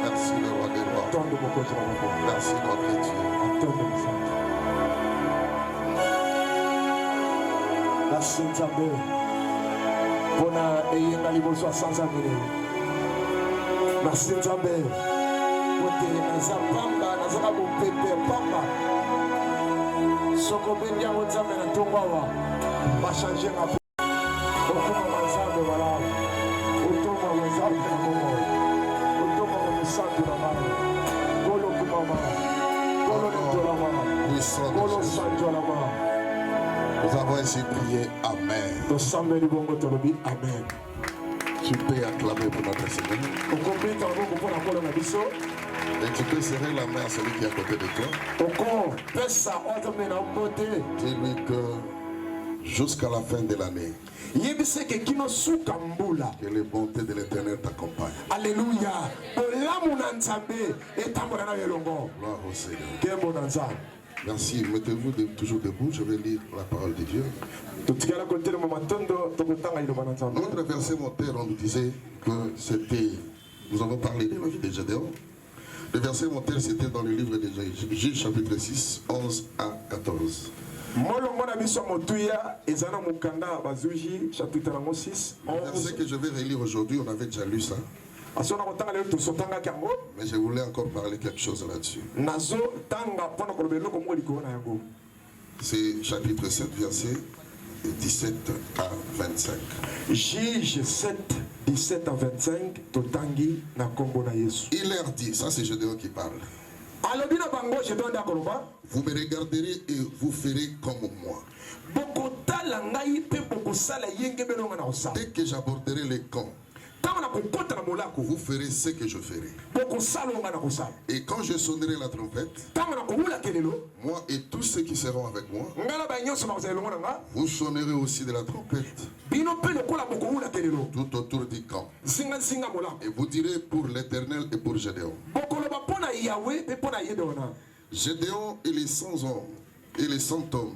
Merci le roi des rois. Merci notre Dieu. Merci Nzambe pona eyenga liboso sans amene. Merci Nzambe pote naza pamba nazaka bopepe pamba soko bendia Nzambe na ntongo awa ba changer ma okuma Nzambe wala otoma Nzambe na momo otoma musantu na mama kolo kuma mama kolo ndola mama kolo sanjo la mama. Nous avons ainsi prié Amen. Amen. Tu peux acclamer pour notre Seigneur. Et tu peux serrer la main à celui qui est à côté de toi. Dis-lui que jusqu'à la fin de l'année, que les bontés de l'Éternel t'accompagnent. Alléluia. Gloire au Seigneur. Merci. Mettez-vous toujours debout. Je vais lire la parole de Dieu. Notre verset moteur, on nous disait que c'était... Nous avons parlé de la vie de Gédéon. Le verset moteur, c'était dans le livre de Juge, chapitre 6, 11 à 14. Le verset que je vais relire aujourd'hui, on avait déjà lu ça. Mais je voulais encore parler quelque chose là-dessus. C'est chapitre 7, verset 17 à 25. Juge 7, 17 à 25, Il leur dit, ça c'est Gédéon qui parle. Vous me regarderez et vous ferez comme moi. Dès que j'aborderai les camps, vous ferez ce que je ferai. Et quand je sonnerai la trompette, moi et tous ceux qui seront avec moi, vous sonnerez aussi de la trompette tout autour du camp. Et vous direz pour l'Éternel et pour Gédéon. Gédéon et les 100 hommes et les 100 hommes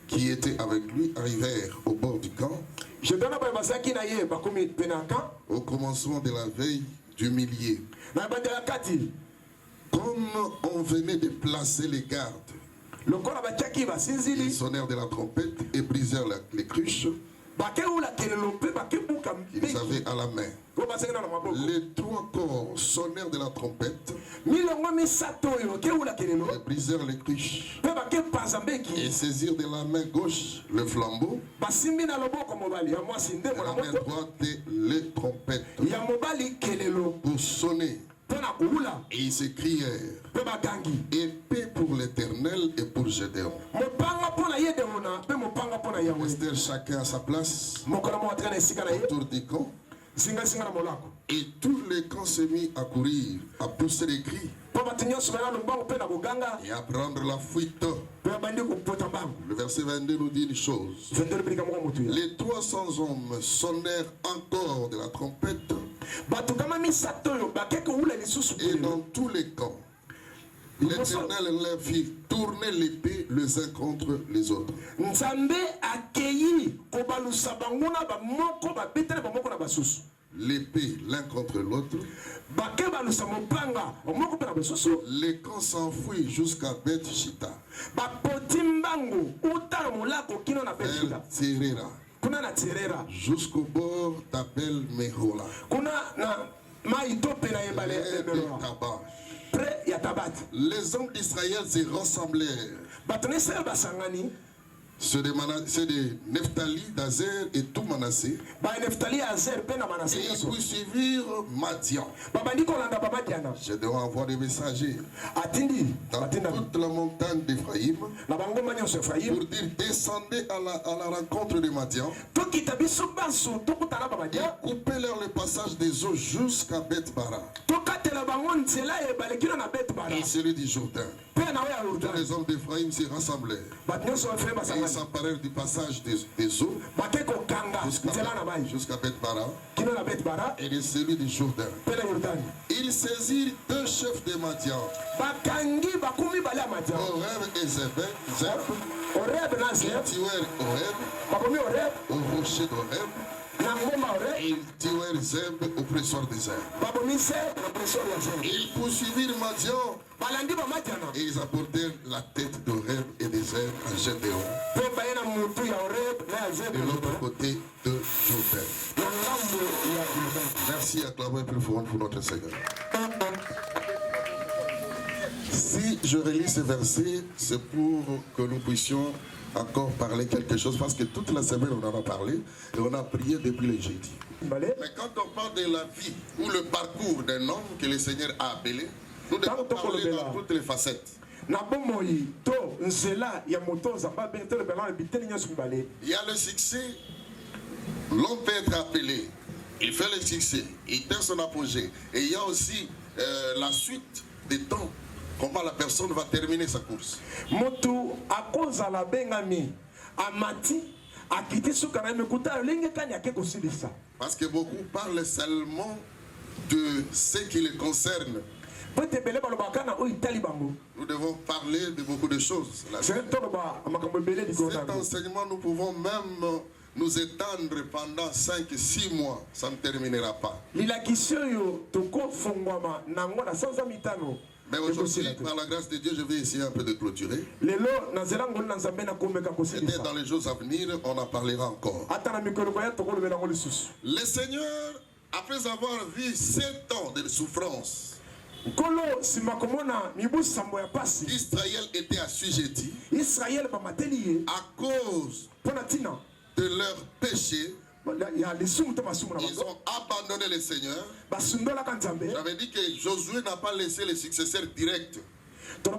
qui étaient avec lui arrivèrent au bord du camp au commencement de la veille du millier. Comme on venait de placer les gardes, ils sonnèrent de la trompette et brisèrent les cruches qu'ils avaient à la main. Les 3 corps sonnèrent de la trompette et brisèrent les cruches et saisirent de la main gauche le flambeau et la main droite les trompettes pour sonner. Et ils s'écrièrent: épée pour l'Éternel et pour Gédéon. Restèrent chacun à sa place autour du camp. Et tous les camps se mirent à courir, à pousser des cris et à prendre la fuite. Le verset 22 nous dit une chose. Les 300 hommes sonnèrent encore de la trompette. Et dans tous les camps, l'Éternel leur fit tourner l'épée les uns contre les autres. L'épée l'un contre l'autre. Les camps s'enfuient jusqu'à Beth-Shita. Elle tirera jusqu'au bord d'Abel-Mehola. Les hommes d'Israël se rassemblèrent. Ceux de Nephtali, d'Azer et tout Manassé. Et ils poursuivirent Madian. Gédéon envoie des messagers dans toute la montagne d'Éphraïm pour dire: descendez à la rencontre de Madian et coupez-leur le passage des eaux jusqu'à Beth-Bara et celui du Jourdain. Tous les hommes d'Éphraïm s'y rassemblèrent. Et ils s'emparèrent du passage des eaux jusqu'à Beth-Bara et de celui du Jourdain. Ils saisirent 2 chefs de Madian, Oreb et Zeb, qui tuèrent Oreb au rocher d'Oreb. Ils tuèrent Zeb au pressoir des Zeb. Ils poursuivirent Madian et ils apportèrent la tête d'Oreb et des airs à Gédéon de l'autre côté de Jourdain. Merci, acclamez plus fort pour notre Seigneur. Si je relis ce verset, c'est pour que nous puissions encore parler quelque chose, parce que toute la semaine on en a parlé et on a prié depuis le jeudi. Mais quand on parle de la vie ou le parcours d'un homme que le Seigneur a appelé, nous devons parler dans toutes les facettes. Il y a le succès, l'homme peut être appelé, il fait le succès, il atteint son apogée. Et il y a aussi la suite des temps. Comment la personne va terminer sa course. Parce que beaucoup parlent seulement de ce qui les concerne. Nous devons parler de beaucoup de choses. Cet enseignement, nous pouvons même nous étendre pendant 5-6 mois. Ça ne terminera pas. Mais aujourd'hui, par la grâce de Dieu, je vais essayer un peu de clôturer. Et dans les jours à venir, on en parlera encore. Le Seigneur, après avoir vu 7 ans de souffrance, Israël était assujetti à cause de leur péché. Ils ont abandonné le Seigneur. J'avais dit que Josué n'a pas laissé les successeurs directs. Le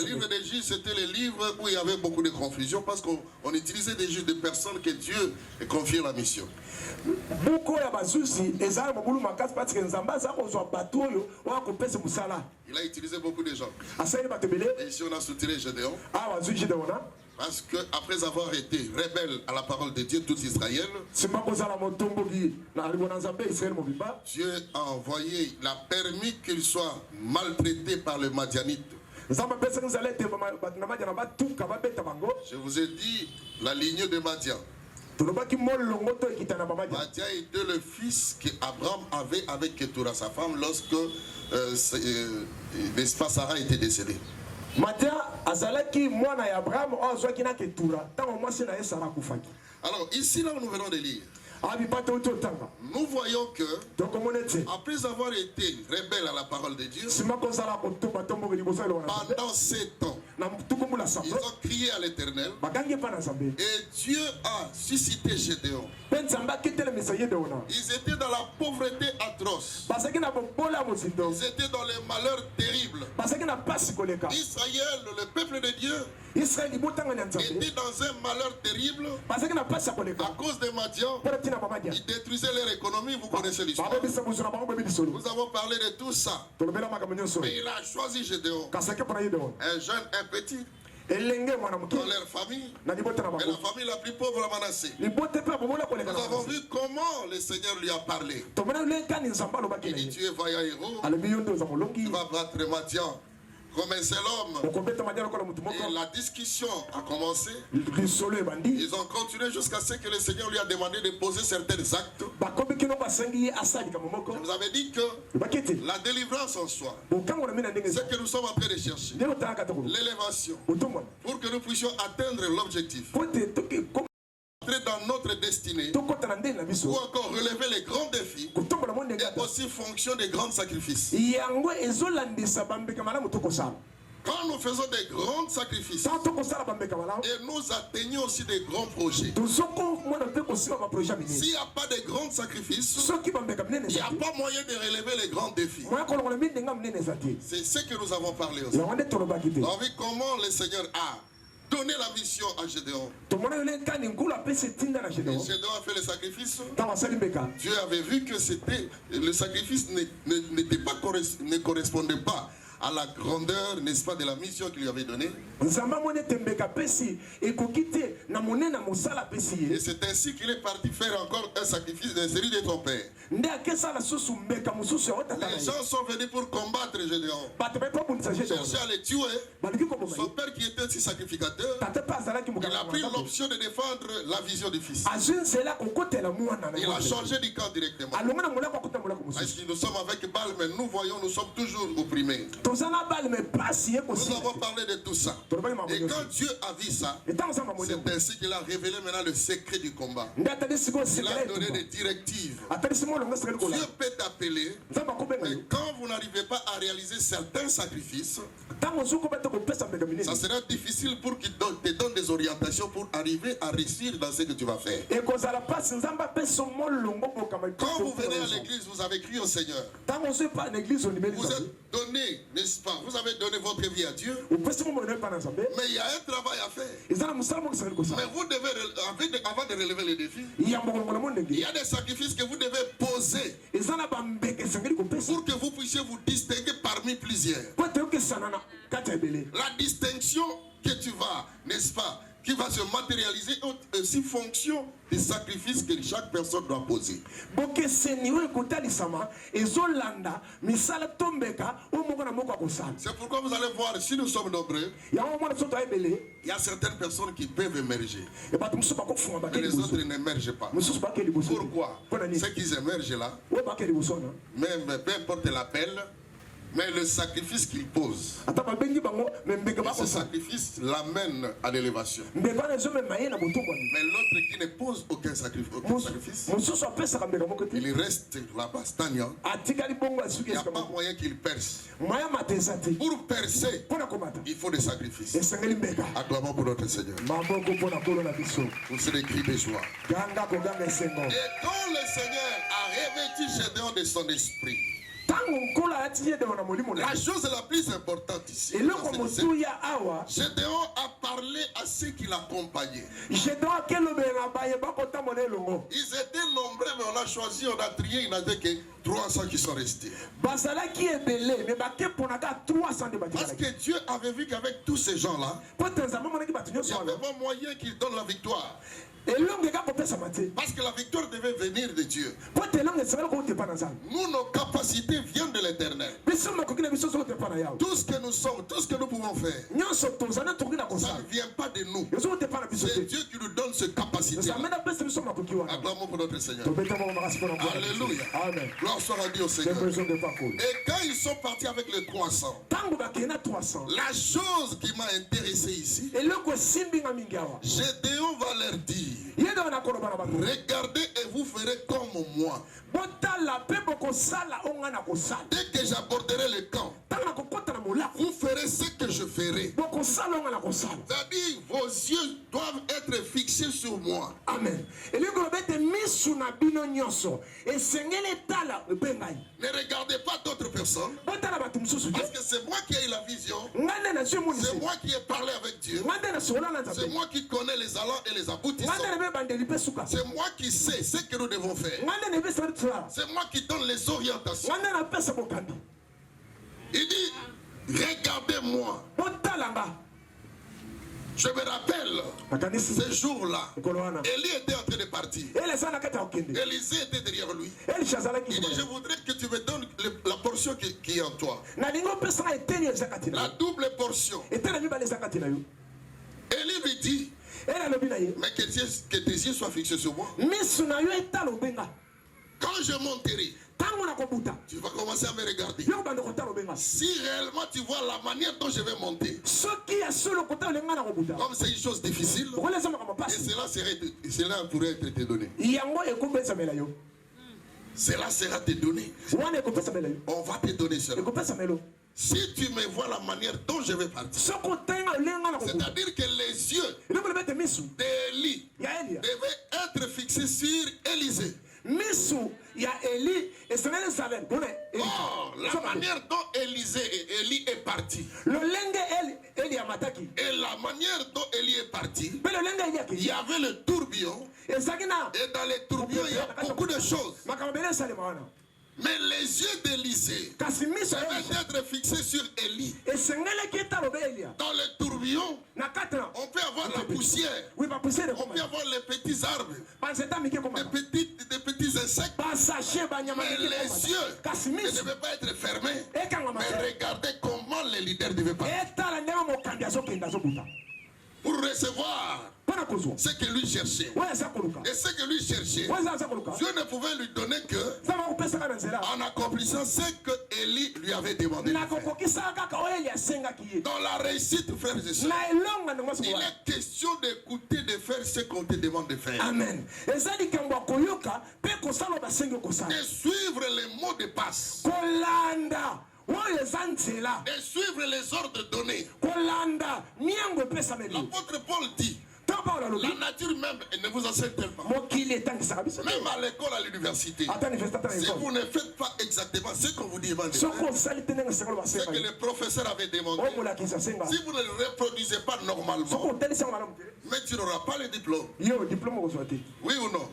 livre des juges, c'était le livre où il y avait beaucoup de confusion parce qu'on utilisait des juges, des personnes que Dieu a confié la mission. Il a utilisé beaucoup de gens. Et ici on a soutenu Gédéon. Parce qu'après avoir été rebelle à la parole de Dieu, tout Israël, Dieu a envoyé, il a permis qu'il soit maltraité par les Madianites. Je vous ai dit la lignée de Madian. Madian était le fils qu'Abraham avait avec Ketura, sa femme, lorsque Sarah était décédée. Alors ici là nous venons de lire. Nous voyons que après avoir été rebelle à la parole de Dieu, pendant 7 ans, ils ont crié à l'Éternel et Dieu a suscité Gédéon. Ils étaient dans la pauvreté atroce. Ils étaient dans les malheurs terribles. Israël, le peuple de Dieu, était dans un malheur terrible à cause des Madians. Ils détruisaient leur économie, vous connaissez l'histoire. Nous avons parlé de tout ça. Mais il a choisi Gédéon, un jeune, un petit, dans leur famille, et la famille la plus pauvre à Manassé. Nous avons vu comment le Seigneur lui a parlé. Il dit: tu es vaillant héros, tu vas battre Madian comme un seul homme. Et la discussion a commencé. Ils ont continué jusqu'à ce que le Seigneur lui a demandé de poser certains actes. Je vous avais dit que la délivrance en soi, c'est que nous sommes en train de chercher l'élévation pour que nous puissions atteindre l'objectif, entrer dans notre destinée, ou encore relever les grands défis, et aussi fonction des grands sacrifices. Quand nous faisons des grands sacrifices et nous atteignons aussi des grands projets, s'il n'y a pas de grands sacrifices, il n'y a pas moyen de relever les grands défis. C'est ce que nous avons parlé aussi. On a vu comment le Seigneur a donné la mission à Gédéon. Et Gédéon a fait le sacrifice. Dieu avait vu que le sacrifice ne correspondait pas à la grandeur, n'est-ce pas, de la mission qu'il lui avait donnée. Et c'est ainsi qu'il est parti faire encore un sacrifice de celui de ton père. Les gens sont venus pour combattre Gédéon. Chercher à le tuer. Son père qui était aussi sacrificateur, il a pris l'option de défendre la vision du fils. Il a changé du camp directement. Est-ce que nous sommes avec Baal, mais nous voyons, nous sommes toujours opprimés. Nous avons parlé de tout ça. Et quand Dieu a vu ça, c'est ainsi qu'il a révélé maintenant le secret du combat. Il a donné des directives. Dieu peut t'appeler, mais quand vous n'arrivez pas à réaliser certains sacrifices, ça sera difficile pour qu'il te donne des orientations pour arriver à réussir dans ce que tu vas faire. Quand vous venez à l'église, vous avez cru au Seigneur. Vous êtes donné, n'est-ce pas? Vous avez donné votre vie à Dieu. Mais il y a un travail à faire. Mais vous devez, avant de relever les défis, il y a des sacrifices que vous devez poser pour que vous puissiez vous distinguer parmi plusieurs. La distinction que tu vas, n'est-ce pas, qui va se matérialiser aussi fonction des sacrifices que chaque personne doit poser. C'est pourquoi vous allez voir, si nous sommes nombreux, il y a certaines personnes qui peuvent émerger. Mais les autres n'émergent pas. Pourquoi? Ceux qui émergent là, même peu importe l'appel, mais le sacrifice qu'il pose, ce sacrifice l'amène à l'élévation. Mais l'autre qui ne pose aucun sacrifice, il reste là-bas, stagnant. Il n'y a pas moyen qu'il perce. Pour percer, il faut des sacrifices. Acclamons pour notre Seigneur. Vous serez des cris de joie. Et quand le Seigneur a revêtu Gédéon de son esprit, la chose la plus importante ici, Gédéon a parlé à ceux qui l'accompagnaient. Ils étaient nombreux, mais on a choisi, on a trié, il n'y avait que 300 qui sont restés. Parce que Dieu avait vu qu'avec tous ces gens-là, il n'y avait pas moyen qu'il donne la victoire. Parce que la victoire devait venir de Dieu. Nous, nos capacités viennent de l'Éternel. Tout ce que nous sommes, tout ce que nous pouvons faire, ça ne vient pas de nous. C'est Dieu qui nous donne cette capacité. Acclamons pour notre Seigneur. Alléluia. Gloire soit rendue au Seigneur. Et quand ils sont partis avec les 300, la chose qui m'a intéressé ici, Gédéon va leur dire, regardez et vous ferez comme moi. Dès que j'aborderai le camp, vous ferez ce que je ferai. C'est-à-dire, vos yeux doivent être fixés sur moi. Amen. Ne regardez pas d'autres personnes. Parce que c'est moi qui ai eu la vision. C'est moi qui ai parlé avec Dieu. C'est moi qui connais les allants et les aboutissants. C'est moi qui sais ce que nous devons faire. C'est moi qui donne les orientations. Il dit, regardez-moi. Je me rappelle ce jour-là, Élie était en train de partir. Élisée était derrière lui. Il dit, je voudrais que tu me donnes la portion qui est en toi. La double portion. Élie lui dit, mais que tes yeux soient fixés sur moi. Quand je monterai, tu vas commencer à me regarder. Si réellement tu vois la manière dont je vais monter, comme c'est une chose difficile, et cela pourrait être te donné. Cela sera te donné. On va te donner cela. Si tu me vois la manière dont je vais partir, c'est-à-dire que les yeux d'Élie devaient être fixés sur Élisée. Oh, la manière dont Élie est parti. Et la manière dont Élie est parti, il y avait le tourbillon. Et dans les tourbillons, il y a beaucoup de choses. Mais les yeux d'Élisée devaient être fixés sur Élie. Dans le tourbillon, on peut avoir la poussière, on peut avoir les petits arbres, des petits insectes. Mais les yeux ne devaient pas être fermés. Mais regardez comment les leaders devaient parler. Pour recevoir ce que lui cherchait. Et ce que lui cherchait, Dieu ne pouvait lui donner que en accomplissant ce que Élie lui avait demandé de faire. Dans la réussite, frères et sœurs, il est question d'écouter, de faire ce qu'on te demande de faire. Amen. De suivre les mots de passe. De suivre les ordres donnés. L'apôtre Paul dit, la nature même ne vous enseigne tellement. Même à l'école, à l'université, si vous ne faites pas exactement ce qu'on vous demande de faire, ce que le professeur avait demandé, si vous ne le reproduisez pas normalement, mais tu n'auras pas le diplôme. Oui ou non?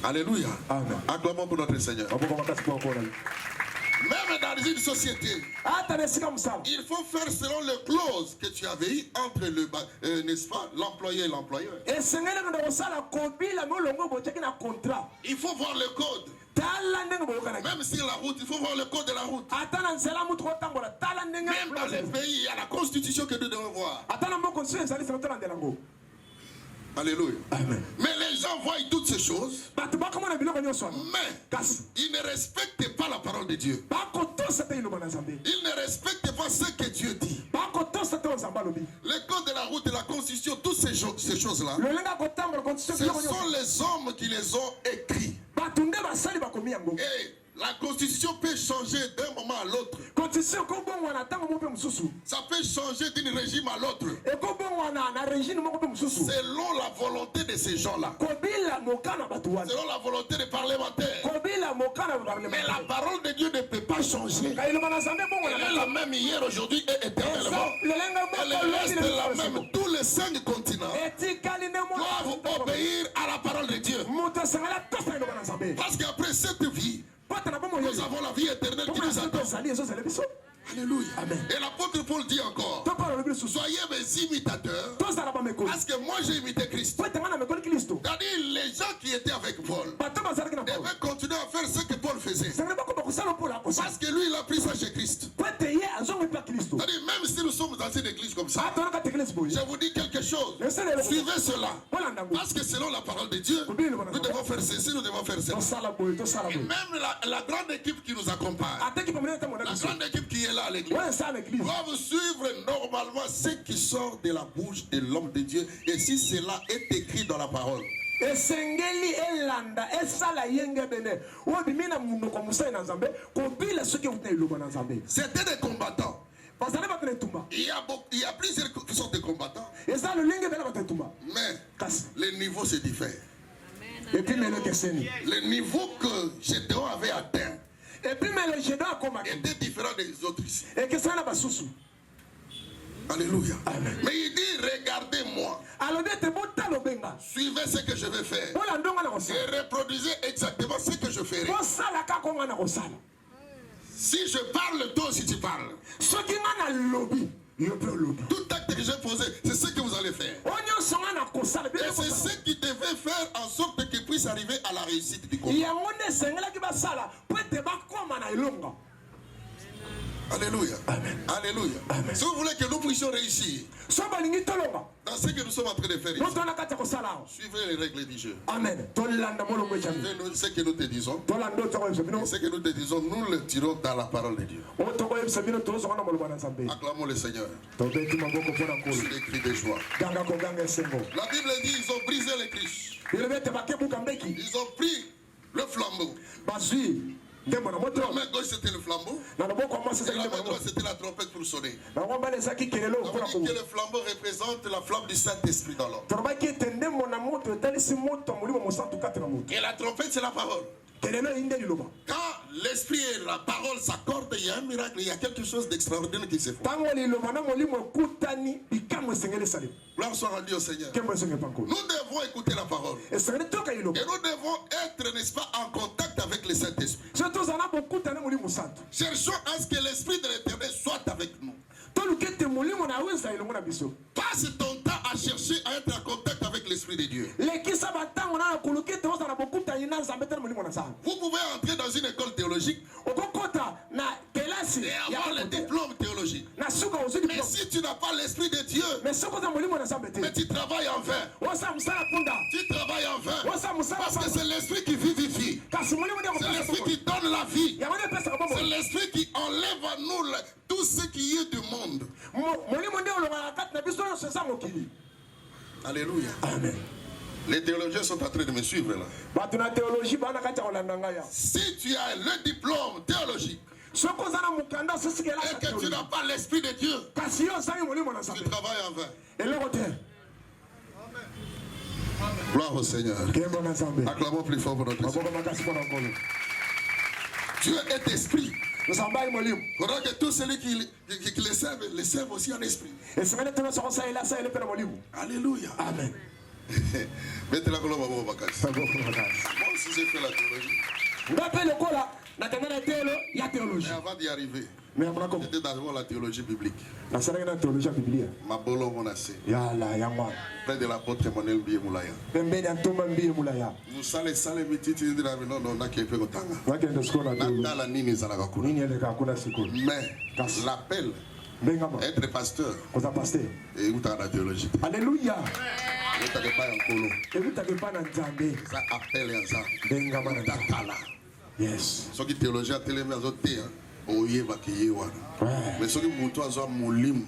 Alléluia. Acclamons pour notre Seigneur. Même dans une société, il faut faire selon les clauses que tu avais eues entre n'est-ce pas, l'employé et l'employeur. Il faut voir le code. Même sur la route, il faut voir le code de la route. Même dans les pays, il y a la constitution que nous devons voir. Alléluia. Amen. Mais les gens voient toutes ces choses, mais ils ne respectent pas la parole de Dieu. Ils ne respectent pas ce que Dieu dit. Le code de la route et la constitution, toutes ces choses-là, ce sont les hommes qui les ont écrits. Et la constitution peut changer d'un moment à l'autre. Ça peut changer d'un régime à l'autre. Selon la volonté de ces gens-là. Selon la volonté des parlementaires. Mais la parole de Dieu ne peut pas changer. Elle est la même hier, aujourd'hui et éternellement. Elle reste la même. Tous les 5 continents doivent obéir à la parole de Dieu. Parce qu'après cette vie, nous avons la vie éternelle qui nous attend. Alléluia. Amen. Et l'apôtre Paul dit encore, soyez mes imitateurs, parce que moi j'ai imité Christ. C'est-à-dire les gens qui étaient avec Paul devaient continuer à faire ce que Paul faisait. Parce que lui il a pris ça chez Christ. C'est-à-dire même si nous sommes dans une église comme ça, je vous dis quelque chose, suivez cela. Parce que selon la parole de Dieu, nous devons faire ceci, nous devons faire cela. Et même la grande équipe qui nous accompagne, la grande équipe qui est là à l'église, doivent suivre normalement ce qui sort de la bouche de l'homme de Dieu. Et si cela est écrit dans la parole, c'était des combattants. Il y a plusieurs sortes de combattants. Mais le niveau c'est différent. Le niveau que Gédéon avait atteint était différent des autres ici. Alléluia. Amen. Mais il dit, regardez-moi. Suivez ce que je vais faire. Et reproduisez exactement ce que je ferai. Si je parle, toi aussi tu parles. Tout acte que j'ai posé, c'est ce que vous allez faire. Et c'est ce qui devait faire en sorte qu'il puisse arriver à la réussite du combat. Alléluia. Amen. Alléluia. Amen. Si vous voulez que nous puissions réussir dans ce que nous sommes en train de faire ici, suivez les règles du jeu. Amen. Ce que nous te disons, ce que nous te disons, nous le tirons dans la parole de Dieu. Acclamons le Seigneur. Sur les cris de joie. La Bible dit ils ont brisé les cruches. Ils ont pris le flambeau. La main gauche c'était le flambeau, et la main droite c'était la trompette pour sonner. On dit que le flambeau représente la flamme du Saint-Esprit dans l'homme. Et la trompette c'est la parole. Quand l'esprit et la parole s'accordent, il y a un miracle, il y a quelque chose d'extraordinaire qui se fait. Gloire soit rendue au Seigneur. Nous devons écouter la parole. Et nous devons être, n'est-ce pas, en contact avec le Saint-Esprit. Cherchons à ce que l'Esprit de l'Éternel soit avec nous. Passe ton temps à chercher à être en contact avec l'Esprit de Dieu. Vous pouvez entrer dans une école théologique et avoir le diplôme théologique. Mais si tu n'as pas l'Esprit de Dieu, mais tu travailles en vain. Tu travailles en vain. Parce que c'est l'Esprit qui vivifie. C'est l'Esprit qui donne la vie. C'est l'Esprit qui enlève à nous tout ce qui est du monde. Alléluia. Amen. Les théologiens sont en train de me suivre là. Si tu as le diplôme théologique et que tu n'as pas l'Esprit de Dieu, tu travailles en vain. Gloire au Seigneur. Acclamons plus fort pour notre Seigneur. Dieu est esprit. Il faudra que tous ceux qui le servent aussi en esprit. Alléluia. Amen. Moi aussi j'ai fait la théologie. Mais avant d'y arriver, j'étais d'abord la théologie biblique. Ma bolo monacé. Près de l'apôtre Emmanuel Biyemoulaya. Nous salé mititi non non n'a qu'un peu de temps. Mais l'appel être pasteur et où t'as la théologie. Alléluia. Ça appelle un ça. Yes. Ceux qui théologiens télé mais autres oye bakiye wana. Mais ceux qui muto azo molimo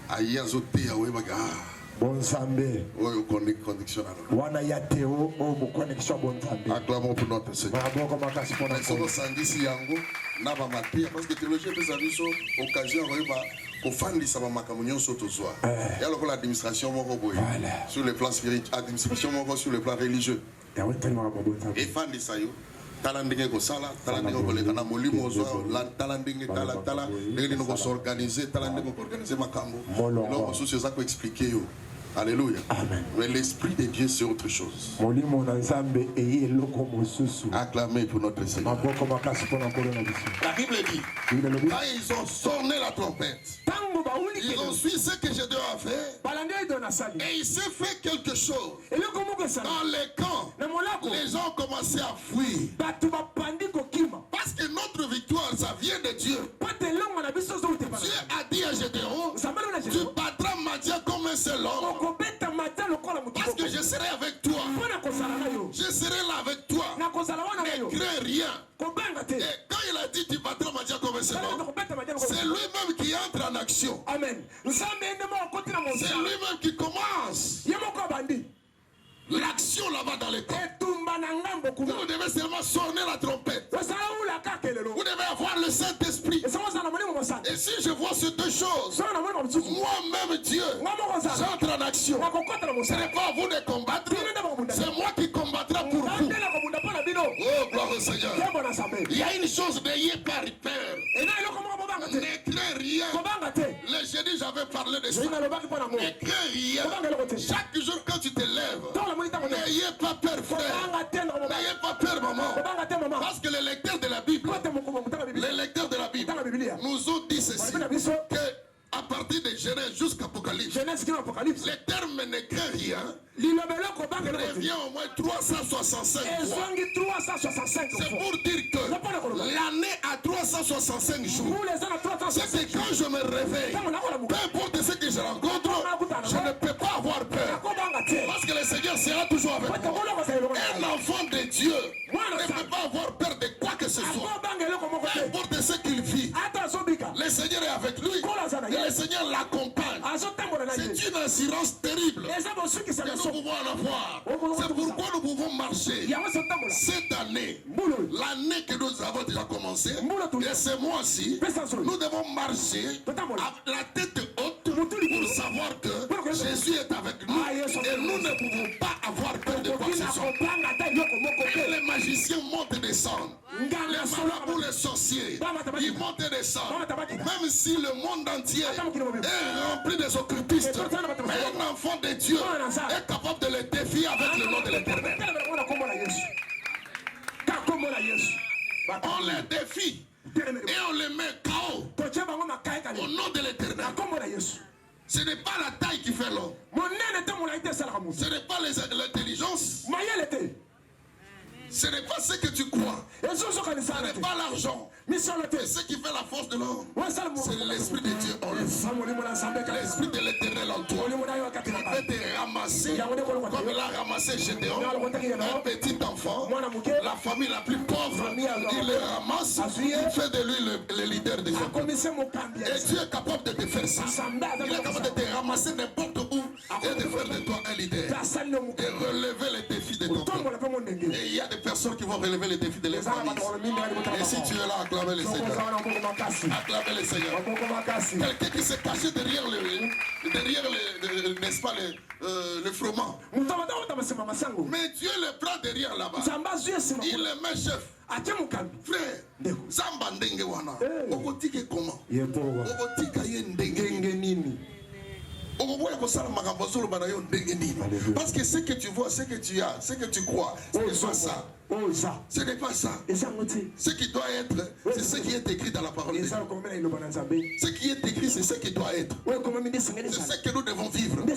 ayi azote awe baga. Bon Zambé. Oyo connexion alors. Wana ya théo o mo connexion bon Zambé. Acclamons pour notre Seigneur. Soko sangisi yango na ba matia parce que théologie peut ça biso occasion oye ba kofandisa ba makambo nyonso tozwa. Ya lokola administration moko boye. Sur le plan spirituel, administration moko sur le plan religieux. Et fandisa yo talandinge ko sala talandinge ko lekana molimo zo la talandinge tala ndenge no ko s'organiser talandinge ko organiser makambo no so ça ko expliquer yo. Alléluia. Amen. Mais l'Esprit de Dieu c'est autre chose. Acclamez pour notre Seigneur. La Bible dit quand ils ont sonné la trompette, ils ont su ce que je dois faire et il s'est fait quelque chose dans les camps. Les gens ont commencé à fuir parce que notre victoire ça vient de Dieu. Dieu a dit à Gédéon, tu battras Madia comme un seul homme parce que je serai avec toi. Je serai là avec toi. Ne crains rien. Et quand il a dit tu battras Madia comme un seul homme, c'est lui-même qui entre en action. Amen. C'est lui-même qui commence l'action là-bas dans les camps. Vous devez seulement sonner la trompette. Vous devez avoir le Saint-Esprit. Et si je vois ces deux choses, moi-même Dieu, j'entre en action. Ce n'est pas à vous de combattre, c'est moi qui combattrai pour vous. Oh, gloire au Seigneur. Il y a une chose, n'ayez pas peur. Ne crains rien. Le jeudi, j'avais parlé de ça. Ne crains rien. Chaque jour, quand tu te lèves, n'ayez pas peur, frère. N'ayez pas peur, maman. Parce que les lecteurs de la Bible, nous ont dit ceci, que à partir de Genèse jusqu'à Apocalypse, les termes ne craint rien revient au moins 365 fois. C'est pour dire que l'année a 365 jours. C'est que quand je me réveille, peu importe ce que je rencontre, je ne peux pas avoir peur. Parce que le Seigneur sera toujours avec moi. Un enfant de Dieu ne peut pas avoir peur de quoi que ce soit. Peu importe ce qu'il vit, le Seigneur est avec lui. Et le Seigneur l'accompagne. C'est une assurance terrible que nous pouvons en avoir. C'est pourquoi nous pouvons marcher cette année, l'année que nous avons déjà commencé, et ce mois-ci, nous devons marcher à la tête haute pour savoir que Jésus est avec nous et nous ne pouvons pas avoir peur de quoi que ce soit. Et les magiciens montent et descendent. Les marabouts, les sorciers, ils montent et descendent. Même si le monde entier est rempli des occultistes, un enfant de Dieu est capable de les défier avec le nom de l'Éternel. On les défie et on les met KO au nom de l'Éternel. Ce n'est pas la taille qui fait l'homme. Ce n'est pas l'intelligence. Ce n'est pas ce que tu crois. Ce n'est pas l'argent. Mais ce qui fait la force de l'homme, c'est l'Esprit de Dieu en lui. L'Esprit de l'Éternel en toi. Il peut te ramasser comme il a ramassé Gédéon, un petit enfant, la famille la plus pauvre. Il le ramasse, il fait de lui le leader des hommes. Et Dieu est capable de te faire ça. Il est capable de te ramasser n'importe où et de faire de toi un leader. Et relever les défis de ton peuple. Et il y a des personnes qui vont relever les défis de l'église. Et si tu es là, acclamez le Seigneur. Acclamez le Seigneur. Quelqu'un qui s'est caché derrière n'est-ce pas, le froment. Mais Dieu le prend derrière là-bas. Il le met chef. Frère, Zamba ndenge wana. Okotike comment? Okotika ye ndenge nini? Parce que ce que tu vois, ce que tu as, ce que tu crois, ce n'est pas ça. Ce n'est pas ça. Ce qui doit être, c'est ce qui est écrit dans la parole de Dieu. Ce qui est écrit, c'est ce qui doit être. C'est ce que nous devons vivre. Et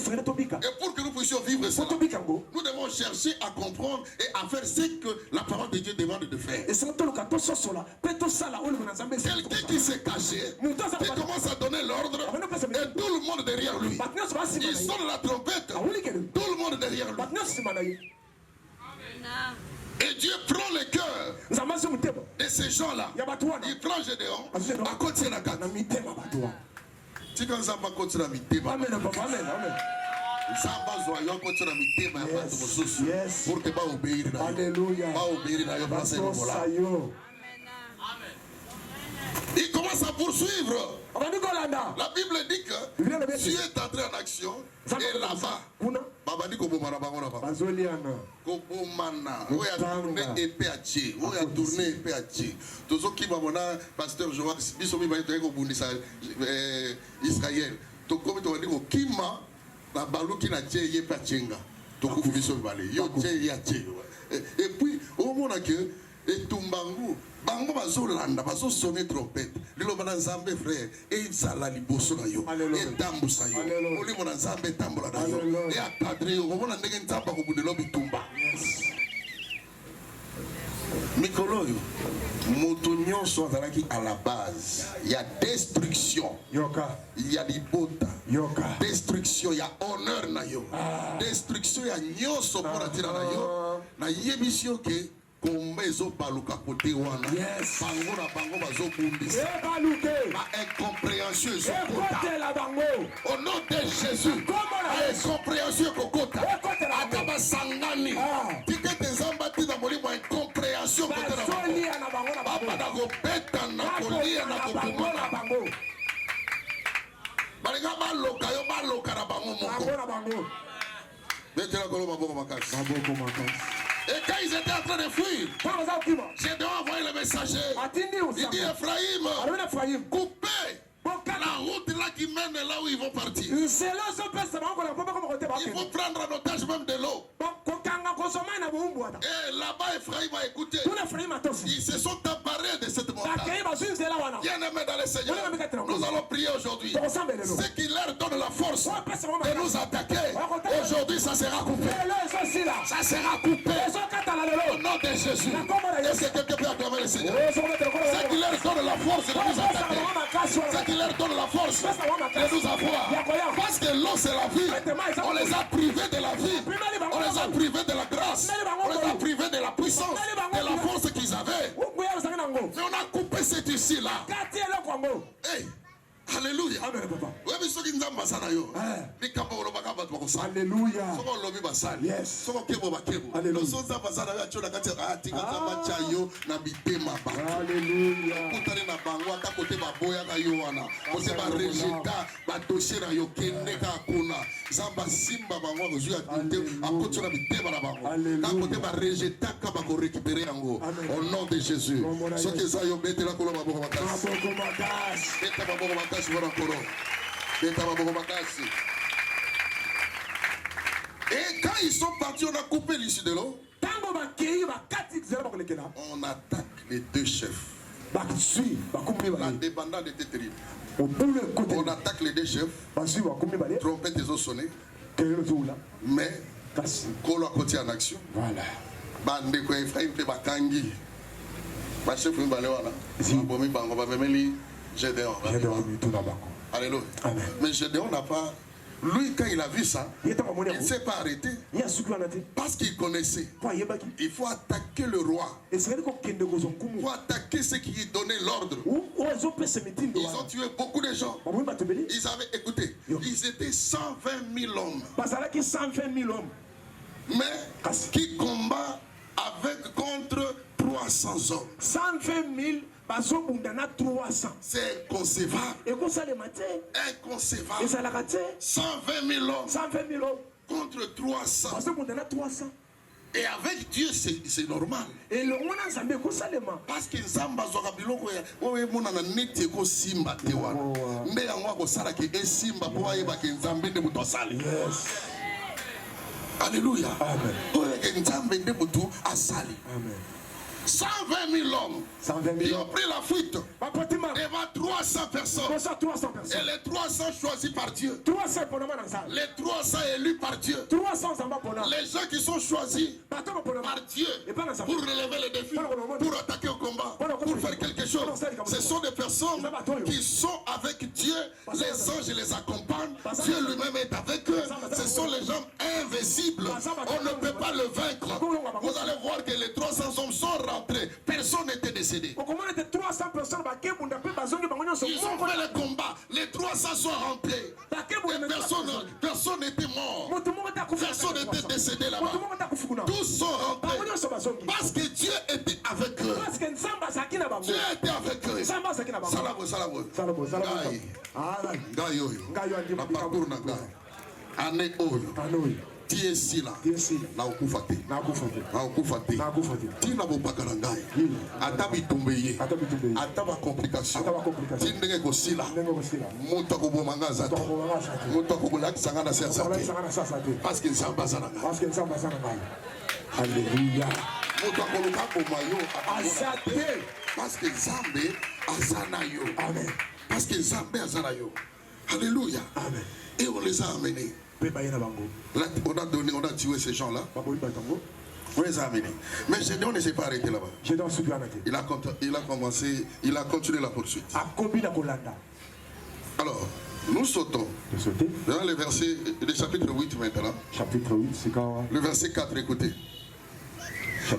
pour que nous puissions vivre cela, nous devons chercher à comprendre et à faire ce que la parole de Dieu demande de faire. Quelqu'un qui s'est caché, qui commence à donner l'ordre, et tout le monde derrière lui. Il sonne la trompette, tout le monde derrière lui. Et Dieu prend le cœur de ces gens-là. Il prend Gédéon à côté de la carte. Si quand ça va continuer à mitema, ça va zoyer continuer à mitema, pour que pas obéir. Alléluia. Pas obéir dans le passé. Il commence à poursuivre. La Bible dit que Dieu est entré en action et là-bas, Baba dit qu'on va tourner épée à Dieu. On a tourné épée à Dieu. Tous ceux qui m'ont dit, pasteur Joël, ils sont mis à Israël. Donc, comme tu as dit, Kima, la balou qui n'a Dieu, il est pas Tchenga. Donc, vous pouvez se balayer. Et puis, au moment que, et Tumbangu, bango bazolanda bazosonner trompette lelo bana nzambe frère et sala liboso na yo et tambusa yo oli mona nzambe tambola na yo et akadre yo mona ndenge nzamba ko bundelo bitumba mikolo yo moto nyonso azalaki à la base il y a destruction yoka il y a libota yoka destruction il y a honneur na yo destruction ya nyonso pour atira na yo na yemission ke Kombezo baluka kote wana. Bango na bango bazo bundisa. Ma incompréhension est au nom de Jésus. Ma incompréhension est kokota. Akaba sangani. Tika tezamba tina moli ma incompréhension kote na bango. Papa na ko beta na kolia na ko kumana bango. Balinga baloka yo baloka na bango moko. Betela kolo maboko makasi. Maboko makasi. Et quand ils étaient en train de fuir, Gédéon a envoyé le messager. Il dit Ephraïm, coupez la route là qui mène là où ils vont partir. Il faut prendre en otage même de l'eau. Et là-bas, Ephraïm a écouté. Ils se sont emparés de cette montagne. Bien-aimés dans le Seigneur, nous allons prier aujourd'hui. Ce qui leur donne la force de nous attaquer, aujourd'hui ça sera coupé. Ça sera coupé. Au nom de Jésus. Est-ce que quelqu'un peut acclamer le Seigneur? Ce qui leur donne la force de nous attaquer. Ce qui leur donne la force de nous avoir. Parce que l'eau c'est la vie. On les a privés de la vie. On les a privés de la grâce. On les a privés de la puissance, de la force qu'ils avaient. Mais on a coupé cet ici-là. Hey. Alléluia. Alléluia. Alléluia. na bango ata côté baboya ka yo wana côté ba rejeta ba dossier na yo kende ka kuna zamba simba bango kozwi activité akotso na biteba na bango ka côté ba rejeta ka ba ko récupérer yango au nom de Jésus ce que ça yo betela ko ba boko makasi beta ba boko makasi wana koro beta ba boko makasi. Et quand ils sont partis, on a coupé l'issue de l'eau. On attaque les deux chefs. La débandade était terrible. On attaque les deux chefs. Trompette, ils ont sonné. Mais, Kolo a continué en action. Voilà. Bande ko Ephraim pe bakangi. Ba chef mbalewana. Bomi bango ba memeli Gédéon. Alléluia. Mais Gédéon n'a pas. Lui, quand il a vu ça, il ne s'est pas arrêté. Parce qu'il connaissait. Il faut attaquer le roi. Il faut attaquer ceux qui donnaient l'ordre. Ils ont tué beaucoup de gens. Ils avaient, écoutez, ils étaient 120 000 hommes. Mais qui combat contre 300 hommes. 120 000. C'est inconcevable. Inconcevable. 120 000 hommes contre 300. Et avec Dieu, c'est normal. Parce que Zamba Zorabiloko, Simba Tewan. Mais on va que Simba pour Alléluia. Amen. 120 000 hommes. Ils ont pris la fuite devant 300 personnes. Et les 300 choisis par Dieu. Les 300 élus par Dieu. Les gens qui sont choisis par Dieu pour relever les défis, pour attaquer au combat, pour faire quelque chose. Ce sont des personnes qui sont avec Dieu. Les anges les accompagnent. Dieu lui-même est avec eux. Ce sont les gens invincibles. On ne peut pas le vaincre. Vous allez voir que les 300 hommes sont rentrés. Personne n'était décédé. Ils ont fait le combat. Les 300 sont rentrés. Personne n'était mort. Personne n'était décédé là-bas. Tous sont rentrés. Parce que Dieu était avec eux. Dieu était avec eux. Salabo. La parcours n'a pas. Année oyo. Tiesi là. Na okufate. Tina bopakala ngai. Atabi tombeye. Ataba complication. Tindenge ko sila. Moto ko bomanga zato. Moto ko bolakisa ngana sersa. Parce que Nzamba zananga. Alléluia. Moto ko luka mayo. Asate. Parce que Nzambe azanayo. Amen. Parce que Nzambe azanayo. Alléluia. Amen. Et on les a amenés. Là, on a tué ces gens-là. On les a amenés. Mais Gédéon ne s'est pas arrêté là-bas. Il a continué la poursuite. Alors, nous sautons dans le verset du chapitre 8 maintenant. Chapitre 8, c'est quand? Le verset 4, écoutez.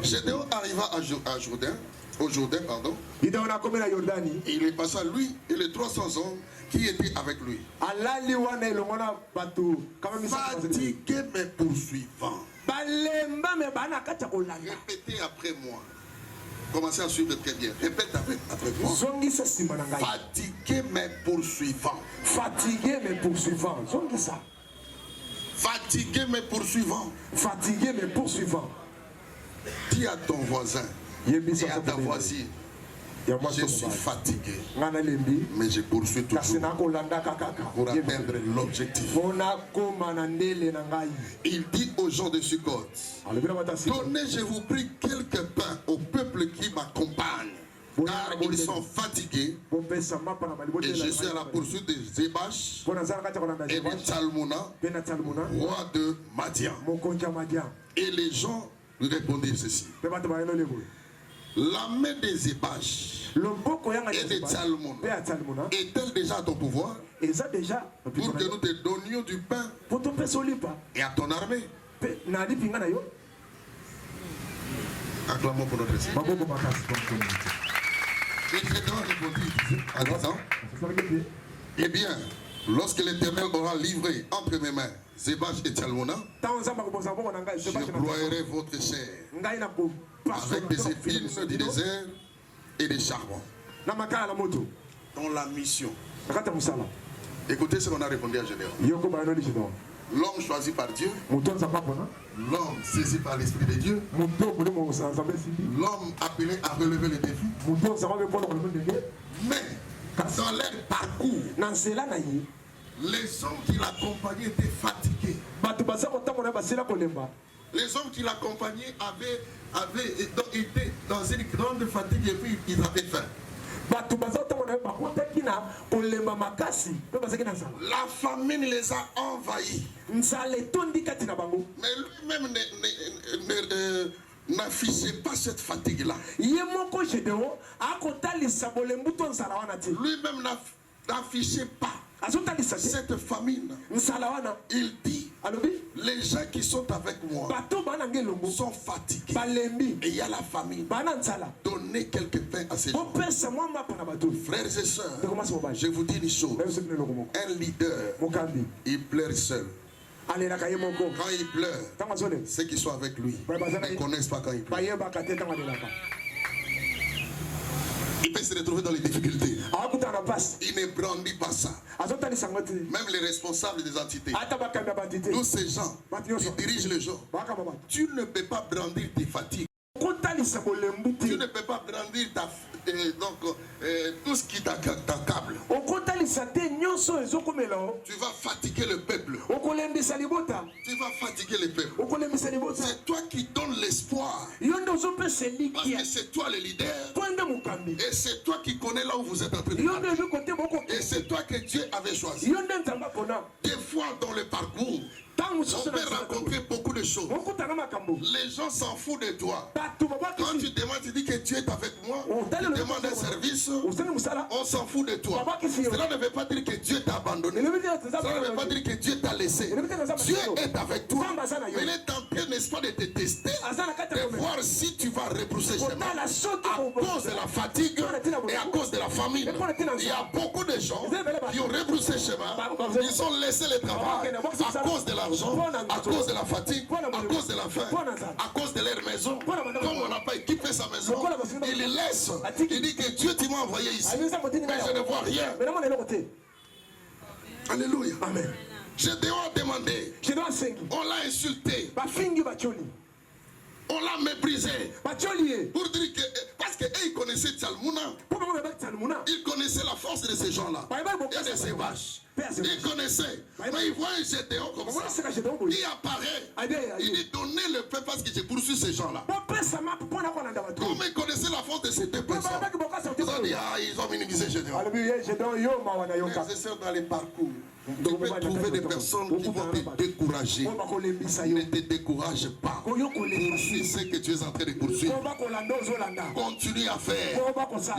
Gédéon arriva à Jourdain. Au Jourdain, pardon. Il est passé à lui et les 300 hommes qui étaient avec lui. Fatigué mais poursuivant. Répétez après moi. Commencez à suivre très bien. Répète après moi. Fatigué mais poursuivant. Fatigué mais poursuivant. Fatigué mais poursuivant. Fatigué mais poursuivant. Dis à ton voisin. Et à ta voisine, je suis fatigué, mais je poursuis toujours pour atteindre l'objectif. Il dit aux gens de Sukkot, donnez, je vous prie, quelques pains au peuple qui m'accompagne, car ils sont fatigués, et je suis à la poursuite de Zébash et de Tsalmouna, roi de Madian. Et les gens lui répondirent ceci. La main des Zébash et des Tsalmouna est-elle déjà à ton pouvoir pour que nous te donnions du pain et à ton armée? Acclamons pour notre Seigneur. Eh bien, lorsque l'Éternel aura livré entre mes mains Zébash et Tsalmouna, je broyerai votre chair avec des épines du désert et des charbons. dans la mission. Écoutez ce qu'on a répondu à Gédéon. L'homme choisi par Dieu, l'homme saisi par l'Esprit de Dieu, l'homme appelé à relever les défis. Mais dans leur parcours, les hommes qui l'accompagnaient étaient fatigués. Les hommes qui l'accompagnaient avaient été dans une grande fatigue et puis ils avaient faim. La famine les a envahis. Mais lui-même n'affichait pas cette fatigue-là. Lui-même n'affichait pas cette famine. Il dit, les gens qui sont avec moi sont fatigués et il y a la famine. Donnez quelques pains à ces gens. Frères et sœurs, je vous dis une chose. Un leader, il pleure seul. Quand il pleure, ceux qui sont avec lui ne connaissent pas quand il pleure. Il peut se retrouver dans les difficultés. Il ne brandit pas ça. Même les responsables des entités, tous ces gens qui dirigent les gens, tu ne peux pas brandir tes fatigues. Tu ne peux pas brandir tout ce qui t'accable. Tu vas fatiguer le peuple. Tu vas fatiguer le peuple. C'est toi qui donnes l'espoir. Parce que c'est toi le leader. Et c'est toi qui connais là où vous êtes en train de partir. Et c'est toi que Dieu avait choisi. Des fois dans le parcours, on peut rencontrer beaucoup de choses. Les gens s'en foutent de toi. Quand tu demandes, tu dis que Dieu est avec moi. Tu demandes un service, on s'en fout de toi. Cela ne veut pas dire que Dieu t'a abandonné. Cela ne veut pas dire que Dieu t'a laissé. Dieu est avec toi. Mais il est en train, n'est-ce pas, de te tester, de voir si tu vas repousser chemin à cause de la fatigue et à cause de la famine. Il y a beaucoup de gens qui ont rebroussé chemin. Ils ont laissé le travail à cause de l'argent, à cause de la fatigue, à cause de la faim, à cause de leur maison. Comme on n'a pas équipé sa maison, il les laisse. Il dit que Dieu m'a envoyé ici, mais je ne vois rien. Alléluia. Amen. Gédéon a demandé, on l'a insulté, on l'a méprisé, pour dire que, parce qu'ils connaissaient Tchalmouna, ils connaissaient la force de ces gens-là et de ces vaches. Ils connaissaient, mais ils voient un Gédéon comme ça, il apparaît, il dit donnez le pain parce que j'ai poursuivi ces gens-là. Comme ils connaissaient la force de ces deux personnes, ils ont dit, ils ont minimisé Gédéon. C'est ça dans les parcours. Tu peux trouver des personnes qui vont te décourager. Ne te décourage pas. Poursuis ce que tu es en train de poursuivre. Continue à faire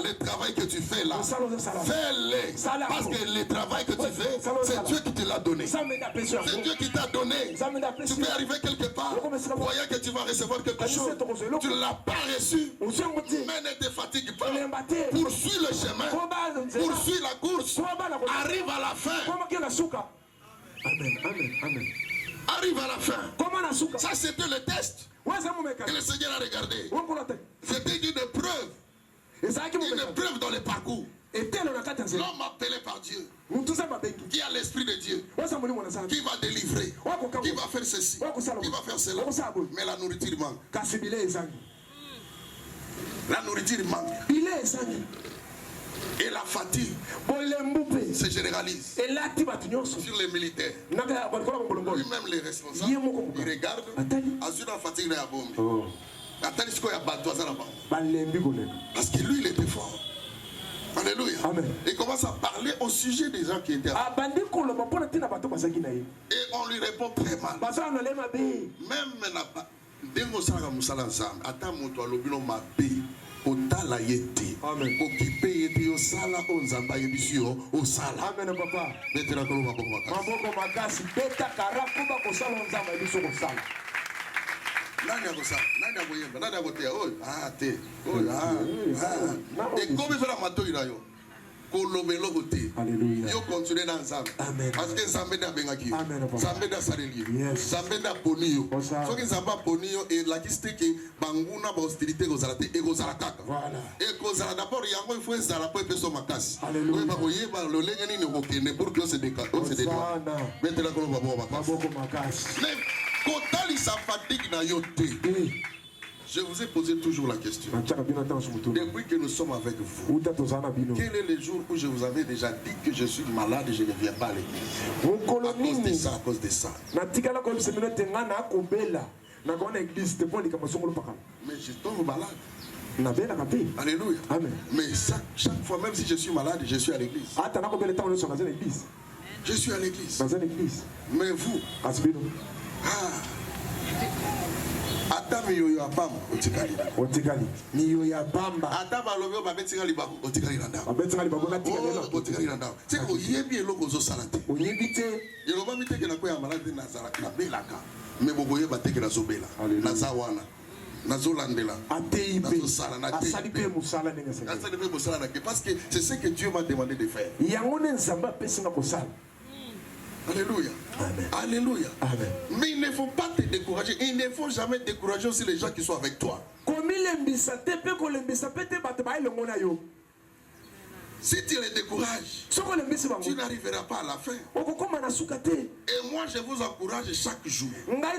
le travail que tu fais là. Fais-le. Parce que le travail que tu fais, c'est Dieu qui te l'a donné. C'est Dieu qui t'a donné. Tu peux arriver quelque part, croyant que tu vas recevoir quelque chose. Tu ne l'as pas reçu. Mais ne te fatigue pas. Poursuis le chemin. Poursuis la course. Arrive à la fin. Amen, amen, amen. Arrive à la fin. Ça c'était le test que le Seigneur a regardé. C'était une épreuve. Une épreuve dans le parcours. L'homme appelé par Dieu, qui a l'esprit de Dieu, qui va délivrer, qui va faire ceci, qui va faire cela. Mais la nourriture manque. La nourriture manque. Et la fatigue se généralise sur les militaires. Lui-même les responsables, ils regardent. Azuna fatigue la bombe. Parce que lui il était fort. Alléluia. Amen. Il commence à parler au sujet des gens qui étaient là. Et on lui répond très mal. Même otala yete okipe yete yo sala onzamba yebisio o sala. Amen papa. Betela ko ba maboko makasi beta karafu ba ko sala onzamba yebiso ko sala. Nani akosa? Nani akoyemba? Nani akotea? Oh, te. Oh, et comme faire mato irayo. kolobelo côté. Alléluia. Yo continuer dans Nzambe. Amen. Parce que Nzambe da bengaki. Amen. Nzambe da saleli. Yes. Nzambe da ponio. Osa. So ki Nzamba ponio et la kiste que banguna ba hostilité kozalate et kozalakaka. Voilà. Et kozala d'abord yango il faut ezala po peso makasi. Alléluia. Oui ba koyeba lo lenge ni okende pour que on se décale, on se dédoie. Maintenant ko ba bo makasi. Mais kotali sa fatigue na yote. Je vous ai posé toujours la question. Depuis que nous sommes avec vous, quel est le jour où je vous avais déjà dit que je suis malade et je ne viens pas à l'église? À cause de ça, à cause de ça. Mais je tombe malade. Alléluia. Amen. Mais chaque fois, même si je suis malade, je suis à l'église. Je suis à l'église. Mais vous, ata miyo ya bamba otikali miyo ya bamba ata balobyo babetikali bako otikali na ndako otikali na ndako c'est ko yebi eloko zo salate oyebi te yeloba miteke na ko ya malade na zala na belaka mais boko yeba teke na zobela na zawana na zolandela ateibe sala na asalipe musala ndenge sala asalipe musala na parce que c'est ce que Dieu m'a demandé de faire yango ne nzamba pesinga kosala. Alléluia. Amen. Alléluia. Amen. Mais il ne faut pas te décourager. Il ne faut jamais décourager aussi les gens qui sont avec toi. Si tu les décourages, tu n'arriveras pas à la fin. Et moi, je vous encourage chaque jour à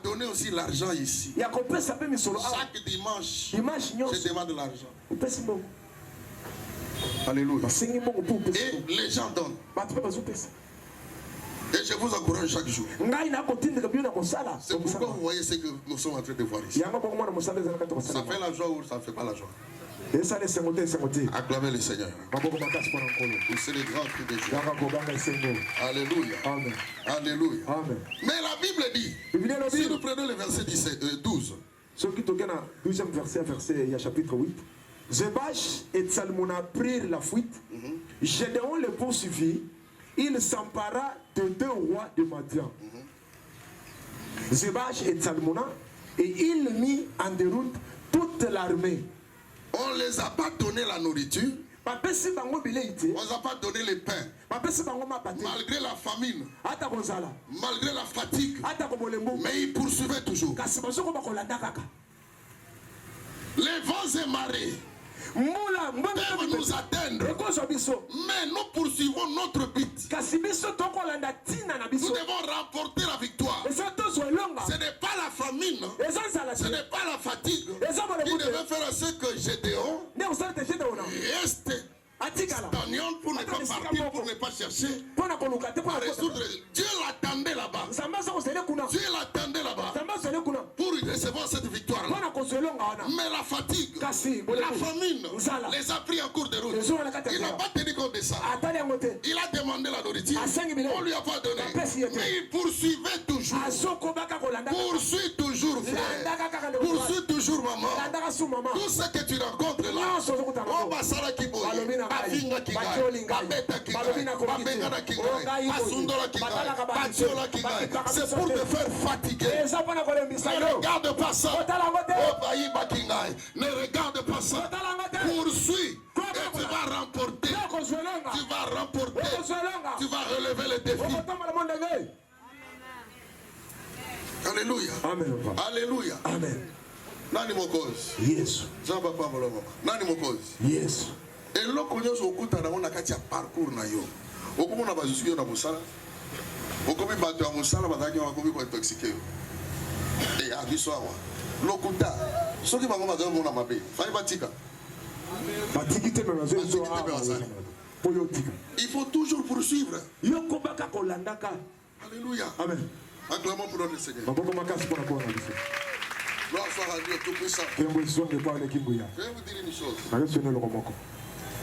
donner aussi l'argent ici. Chaque dimanche, je demande de l'argent. Alléluia. Et les gens donnent. Et je vous encourage chaque jour. C'est pourquoi vous voyez ce que nous sommes en train de voir ici. Ça fait la joie ou ça ne fait pas la joie? Acclamez le Seigneur. C'est le grand cri de Dieu. Alléluia. Amen. Alléluia. Amen. Mais la Bible dit, si nous prenons le verset 12. Ce qui est au 12e verset, il y a chapitre 8. Zebach et Salmona prirent la fuite. Gédéon le poursuivit. Il s'empara de 2 rois de Madian. Zebach et Salmona, et il mit en déroute toute l'armée. On ne les a pas donné la nourriture. On ne les a pas donné le pain. Malgré la famine, malgré la fatigue, mais ils poursuivaient toujours. Les vents et marées peuvent nous atteindre, mais nous poursuivons notre but. Nous devons remporter la victoire. Ce n'est pas la famine, ce n'est pas la fatigue qui devait faire ce que Gédéon reste stagnant pour ne pas partir, pour ne pas chercher à résoudre. Dieu l'attendait là-bas. Dieu l'attendait là-bas pour recevoir cette victoire-là. Mais la fatigue, la famine les a pris en cours de route. Il n'a pas tenu compte de ça. Il a demandé la nourriture. On ne lui a pas donné. Mais il poursuivait toujours. Poursuit toujours, frère. Poursuit toujours, maman. Tout ce que tu rencontres là, on va s'arrêter qui boit. Avinga Kigai, Babeta Kigai, Babengana Kigai, Asundora Kigai, Batiola Kigai. C'est pour te faire fatiguer. Ne regarde pas ça. Obaïba Kigai. Ne regarde pas ça. Poursuis. Et tu vas remporter. Tu vas remporter. Tu vas relever les défis. Alléluia. Amen. Alléluia. Amen. Nani mokozi. Yes. Jean Papa Molomo. Nani mokozi. Yes. Et l'autre chose okuta na ona kati ya parcours na yo. Okomona bazusuyo na musala. Okomi bato ya musala bazaki bakomi ko intoxiqué. Et abiso awa. Lokuta. Soki bango bazo mona mabe. Fai batika. Batikite me bazo zo il faut toujours poursuivre. Yokobaka kolandaka. Alléluia. Amen. Acclamons pour notre Seigneur. Gloire soit à Dieu Tout-Puissant. Je vais vous dire une chose.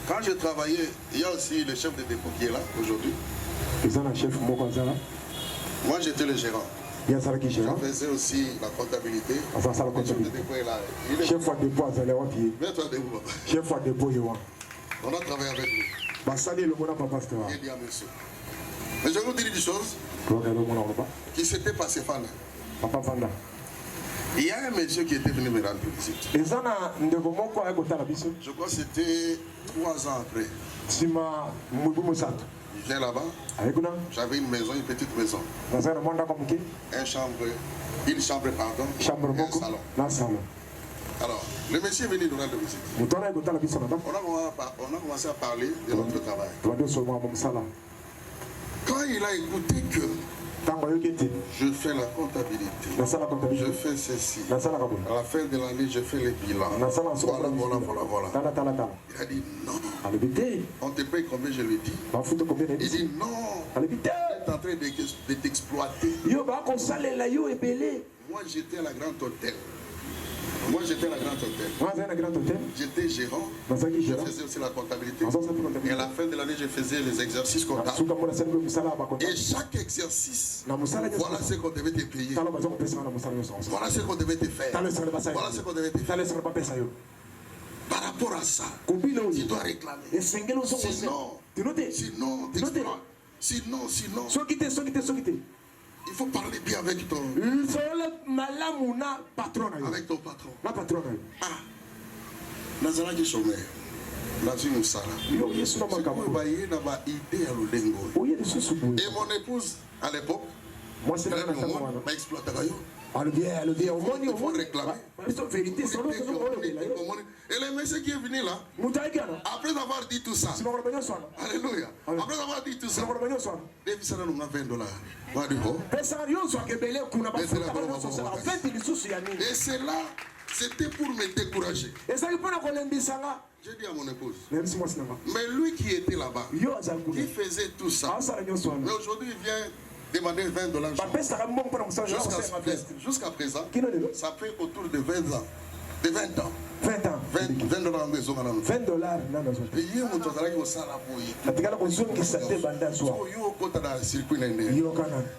Quand je travaillais, il y a aussi le chef de dépôt qui est là aujourd'hui. Moi j'étais le gérant. Je faisais aussi la comptabilité. Le chef de dépôt est là. Chef de dépôt, mets-toi debout. Chef de dépôt, on a travaillé avec lui. Il dit à monsieur. Mais je vais vous dire une chose qui s'était passé, Fana. Il y a un monsieur qui était venu me rendre visite. Je crois que c'était 3 ans après. Il vient là-bas. J'avais une maison, une petite maison. Une chambre, pardon. Et un salon. Alors, le monsieur est venu nous rendre visite. On a commencé à parler de notre travail. Quand il a écouté que je fais la comptabilité, je fais ceci, à la fin de l'année, je fais les bilans. Voilà. Il a dit non. On te paye combien, je lui dis. Il dit non. Tu es en train de t'exploiter. Moi, j'étais à la Grande Hôtel. J'étais gérant. Je faisais aussi la comptabilité. Et à la fin de l'année, je faisais les exercices comptables. Et chaque exercice, voilà ce qu'on devait te payer. Voilà ce qu'on devait te faire. Voilà ce qu'on devait te faire. Par rapport à ça, tu dois réclamer. Sinon. Il faut parler bien avec ton patron. Ah, Nazara qui chômeur. Et mon épouse, à l'époque, m'a exploité. Elle faut réclamer. Et le monsieur qui est venu là, après avoir dit tout ça, alléluia, après avoir dit tout ça, $20. Et c'est là, c'était pour me décourager. J'ai dit à mon épouse, mais lui qui était là-bas, qui faisait tout ça, mais aujourd'hui il vient demander $20. Jusqu'à présent, ça fait autour de 20 ans. De 20 ans. $20 maison. $20 et il y a mon travail au salaire pour y.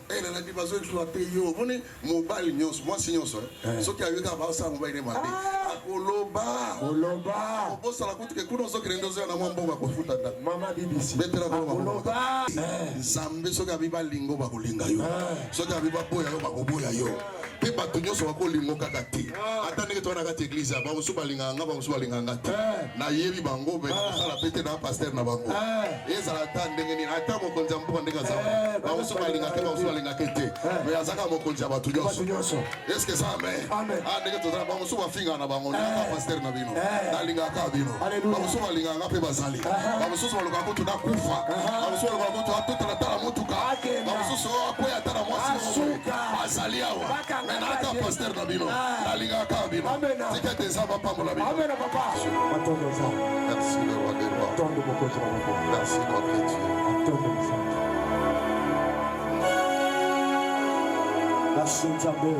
Elle a dit parce que exploiter yo, mobile news, moi signons ça. Ce qui a eu d'abord ça mobile maté. Akoloba. On bosse à la côte que nous sommes créés dans un moment pour foutre date. Maman BBC. Akoloba. Zambe so ka biba lingo ba kolinga yo. So ka biba boya yo ba koboya yo. Pe batunyo so ko lingo kaka ti. Ata ndenge to na ka église ba musu balinga nga ba musu balinga ngati. Na yebi bango be sala pete na pasteur na bango. Ezala ta ndenge ni ata mo konza mpo ndenge za. Ba musu balinga ke ba musu balinga kete. Mais azaka mo konza batunyo. Est-ce que ça amen? Ah ndenge to ba musu ba finga na bango na pasteur na bino. Na linga ka bino. Ba musu balinga nga pe bazali. Ba musu balinga ko tuna kufa. Ba musu balinga ko to tala motuka. Ba musu ko ya tala mwasi. Bazali awa. Na ata pasteur na bino. Na linga ka bino. C'est que des hommes pas mon ami. Amen papa. Merci le roi des rois. Merci notre Dieu. Merci Nzambe.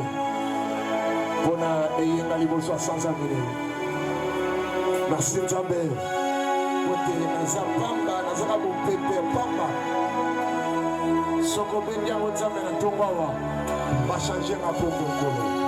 Bona eyenga liboso asanza mine. Merci Nzambe. Pote nazapamba nazaka bopepe pamba. Soko bendia Nzambe na tongwawa. Va changer ma propre.